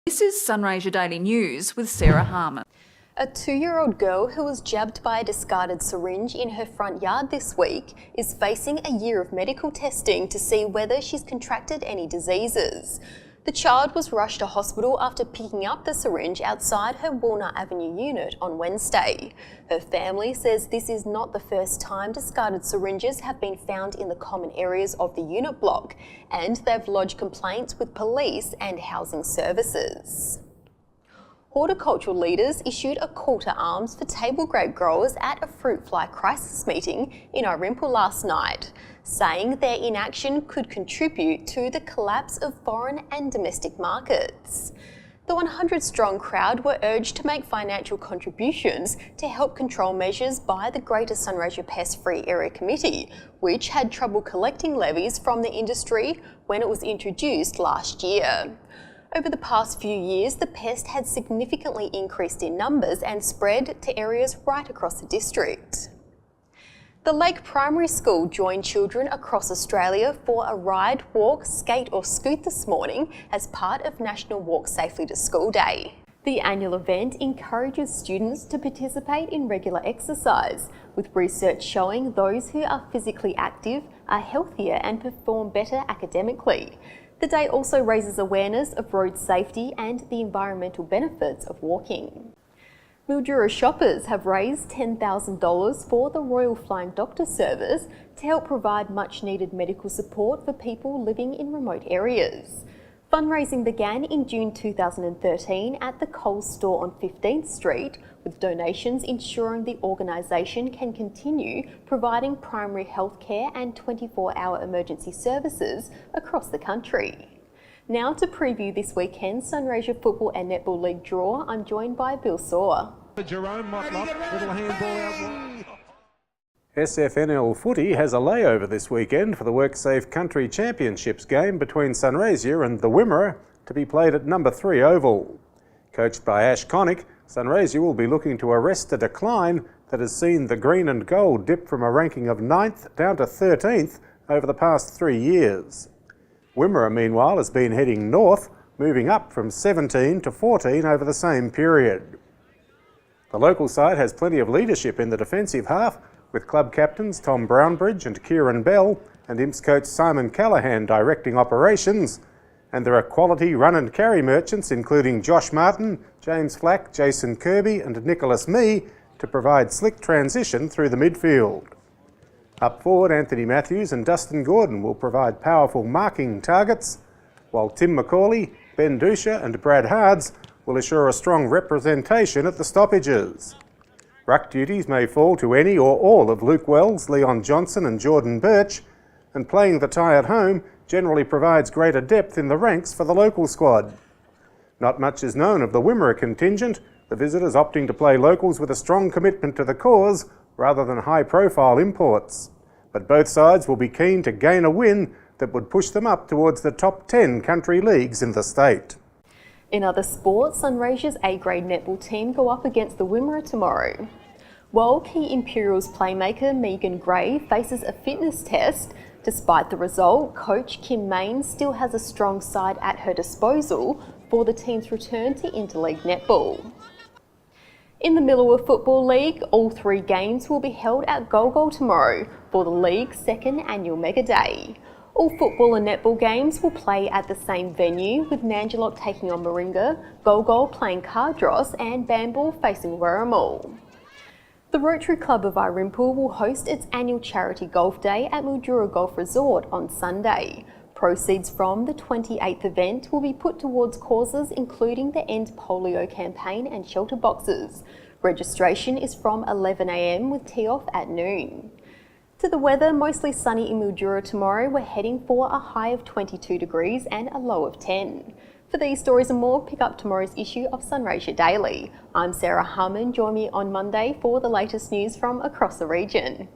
This is Sunraysia Daily News with Sarah Harmon. A 2-year-old girl who was jabbed by a discarded syringe in her front yard this week is facing a year of medical testing to see whether she's contracted any diseases. The child was rushed to hospital after picking up the syringe outside her Walnut Avenue unit on Wednesday. Her family says this is not the first time discarded syringes have been found in the common areas of the unit block, and they've lodged complaints with police and housing services. Horticultural leaders issued a call to arms for table grape growers at a fruit fly crisis meeting in Irimple last night, saying their inaction could contribute to the collapse of foreign and domestic markets. The 100-strong crowd were urged to make financial contributions to help control measures by the Greater Sunraysia Pest Free Area Committee, which had trouble collecting levies from the industry when it was introduced last year. Over the past few years, the pest had significantly increased in numbers and spread to areas right across the district. The Lake Primary School joined children across Australia for a ride, walk, skate or scoot this morning as part of National Walk Safely to School Day. The annual event encourages students to participate in regular exercise, with research showing those who are physically active are healthier and perform better academically. The day also raises awareness of road safety and the environmental benefits of walking. Mildura shoppers have raised $10,000 for the Royal Flying Doctor Service to help provide much needed medical support for people living in remote areas. Fundraising began in June 2013 at the Coles store on 15th Street, with donations ensuring the organisation can continue providing primary health care and 24-hour emergency services across the country. Now to preview this weekend's Sunraysia Football and Netball League draw, I'm joined by Bill Saw. Jerome Motlop, little handball out wide. SFNL Footy has a layover this weekend for the WorkSafe Country Championships game between Sunraysia and the Wimmera, to be played at number 3 Oval. Coached by Ash Connick, Sunraysia will be looking to arrest a decline that has seen the green and gold dip from a ranking of 9th down to 13th over the past 3 years. Wimmera, meanwhile, has been heading north, moving up from 17 to 14 over the same period. The local side has plenty of leadership in the defensive half, with club captains Tom Brownbridge and Kieran Bell and Imps coach Simon Callahan directing operations, and there are quality run and carry merchants including Josh Martin, James Flack, Jason Kirby and Nicholas Mee to provide slick transition through the midfield. Up forward, Anthony Matthews and Dustin Gordon will provide powerful marking targets, while Tim McCauley, Ben Dusha and Brad Hards will assure a strong representation at the stoppages. Ruck duties may fall to any or all of Luke Wells, Leon Johnson and Jordan Birch, and playing the tie at home generally provides greater depth in the ranks for the local squad. Not much is known of the Wimmera contingent, the visitors opting to play locals with a strong commitment to the cause rather than high-profile imports. But both sides will be keen to gain a win that would push them up towards the top 10 country leagues in the state. In other sports, Sunraysia's A-grade netball team go up against the Wimmera tomorrow. While key Imperials playmaker Megan Gray faces a fitness test, despite the result, coach Kim Main still has a strong side at her disposal for the team's return to interleague netball. In the Millawa Football League, all 3 games will be held at Golgol tomorrow for the league's 2nd annual Mega Day. All football and netball games will play at the same venue, with Nanjalok taking on Moringa, Golgol playing Cardross and Bamble facing Werribee. The Rotary Club of Irimple will host its annual charity golf day at Mildura Golf Resort on Sunday. Proceeds from the 28th event will be put towards causes including the End Polio campaign and shelter boxes. Registration is from 11 a.m. with tee-off at noon. To the weather, mostly sunny in Mildura tomorrow. We're heading for a high of 22 degrees and a low of 10. For these stories and more, pick up tomorrow's issue of Sunraysia Daily. I'm Sarah Harmon. Join me on Monday for the latest news from across the region.